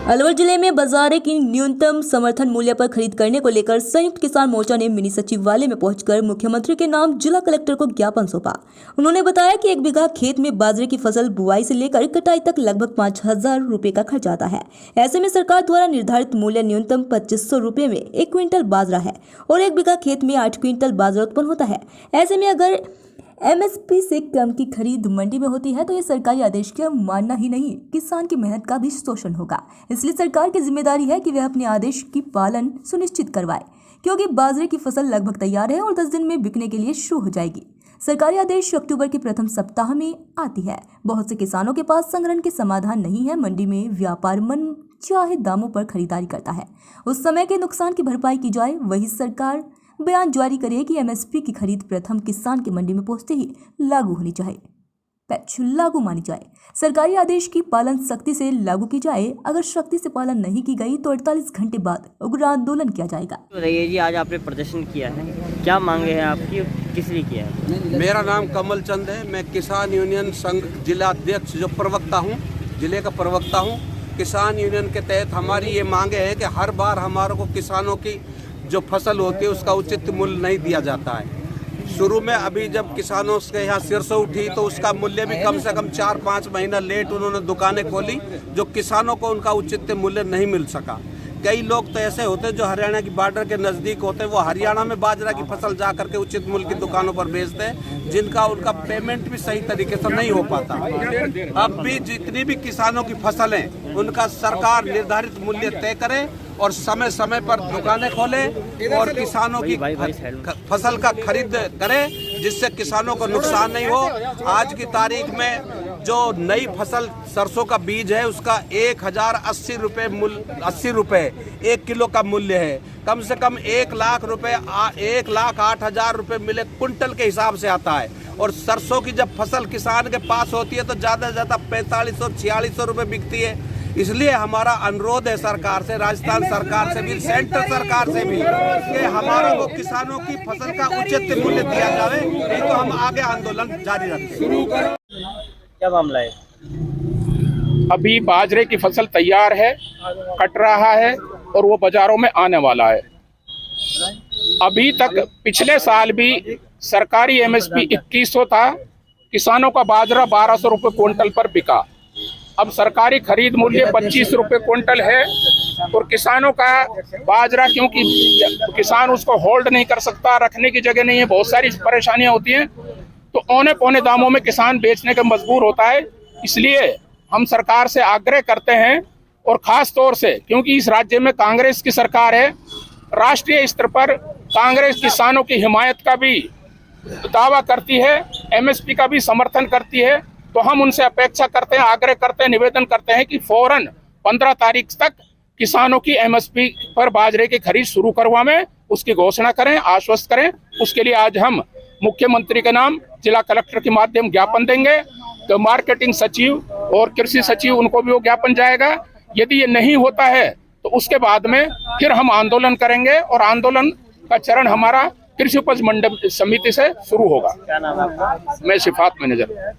अलवर जिले में बाजारे की न्यूनतम समर्थन मूल्य पर खरीद करने को लेकर संयुक्त किसान मोर्चा ने मिनी सचिवालय में पहुंचकर मुख्यमंत्री के नाम जिला कलेक्टर को ज्ञापन सौंपा। उन्होंने बताया कि 1 बीघा खेत में बाजरे की फसल बुआई से लेकर कटाई तक लगभग 5,000 रुपए का खर्च आता है। ऐसे में सरकार द्वारा निर्धारित मूल्य न्यूनतम 2,500 रुपए में 1 क्विंटल बाजरा है और 1 बीघा खेत में 8 क्विंटल बाजरा उत्पन्न होता है। ऐसे में अगर एमएसपी से कम की खरीद मंडी में होती है तो ये सरकारी आदेश का मानना ही नहीं, किसान की मेहनत का भी शोषण होगा। इसलिए सरकार की जिम्मेदारी है कि वह अपने आदेश की पालन सुनिश्चित करवाए, क्योंकि बाजरे की फसल लगभग तैयार है और 10 दिन में बिकने के लिए शुरू हो जाएगी। सरकारी आदेश अक्टूबर के प्रथम सप्ताह में आती है। बहुत से किसानों के पास संग्रहण के समाधान नहीं है। मंडी में व्यापार मन चाहे दामों पर खरीदारी करता है। उस समय के नुकसान की भरपाई की जाए। वही सरकार बयान जारी करे कि एमएसपी की खरीद प्रथम किसान की मंडी में पहुंचते ही लागू होनी चाहिए, पैच लागू मानी जाए। सरकारी आदेश की पालन सख्ती से लागू की जाए। अगर सख्ती से पालन नहीं की गई तो 48 घंटे बाद उग्र आंदोलन किया जाएगा। बताइए जी, आज आपने प्रदर्शन किया है, क्या मांगे हैं आपकी, किस लिए किया है? मेरा नाम कमल चंद है। मैं किसान यूनियन संघ जिला अध्यक्ष जो प्रवक्ता हूँ, जिले का प्रवक्ता हूँ। किसान यूनियन के तहत हमारी ये मांगे हैं कि हर बार हमारे को किसानों की जो फसल होती है उसका उचित मूल्य नहीं दिया जाता है। शुरू में अभी जब किसानों के यहाँ सिरसों उठी तो उसका मूल्य भी कम से कम 4-5 महीना लेट उन्होंने दुकानें खोली, जो किसानों को उनका उचित मूल्य नहीं मिल सका। कई लोग तो ऐसे होते हैं जो हरियाणा की बॉर्डर के नज़दीक होते हैं, वो हरियाणा में बाजरा की फसल जा करके उचित मूल्य की दुकानों पर बेचते हैं, जिनका उनका पेमेंट भी सही तरीके से नहीं हो पाता। अब भी जितनी भी किसानों की फसलें उनका सरकार निर्धारित मूल्य तय करे और समय समय पर दुकानें खोले और किसानों की फसल का खरीद करे, जिससे किसानों को नुकसान नहीं हो। आज की तारीख में जो नई फसल सरसों का बीज है उसका 1,080 रुपये मूल्य, 80 रुपये 1 किलो का मूल्य है। कम से कम 1 लाख रुपए, 1,08,000 रुपये मिले कुंटल के हिसाब से आता है। और सरसों की जब फसल किसान के पास होती है तो ज़्यादा से ज़्यादा 4500-4600 रुपये बिकती है। इसलिए हमारा अनुरोध है सरकार से, राजस्थान सरकार से भी, सेंट्रल सरकार से भी, कि हमारे को किसानों की फसल का उचित मूल्य दिया जाए, नहीं तो हम आगे आंदोलन जारी रखेंगे। क्या मामला है? अभी बाजरे की फसल तैयार है, कट रहा है और वो बाजारों में आने वाला है। अभी तक पिछले साल भी सरकारी एमएसपी 2100 था, किसानों का बाजरा 1200 रुपये क्विंटल पर बिका। अब सरकारी खरीद मूल्य 25 रुपये क्विंटल है और किसानों का बाजरा, क्योंकि किसान उसको होल्ड नहीं कर सकता, रखने की जगह नहीं है, बहुत सारी परेशानियां होती हैं, तो औने पौने दामों में किसान बेचने का मजबूर होता है। इसलिए हम सरकार से आग्रह करते हैं, और खास तौर से क्योंकि इस राज्य में कांग्रेस की सरकार है, राष्ट्रीय स्तर पर कांग्रेस किसानों की हिमायत का भी दावा करती है, एमएसपी का भी समर्थन करती है, तो हम उनसे अपेक्षा करते हैं, आग्रह करते हैं, निवेदन करते हैं कि फौरन 15 तारीख तक किसानों की एमएसपी पर बाजरे की खरीद शुरू करवाएं, उसकी घोषणा करें, आश्वस्त करें। उसके लिए आज हम मुख्यमंत्री के नाम जिला कलेक्टर के माध्यम ज्ञापन देंगे, तो मार्केटिंग सचिव और कृषि सचिव उनको भी वो ज्ञापन जाएगा। यदि ये नहीं होता है तो उसके बाद में फिर हम आंदोलन करेंगे और आंदोलन का चरण हमारा कृषि उपज मंडी समिति से शुरू होगा। क्या नाम है आपका? मैं सिफात मैनेजर।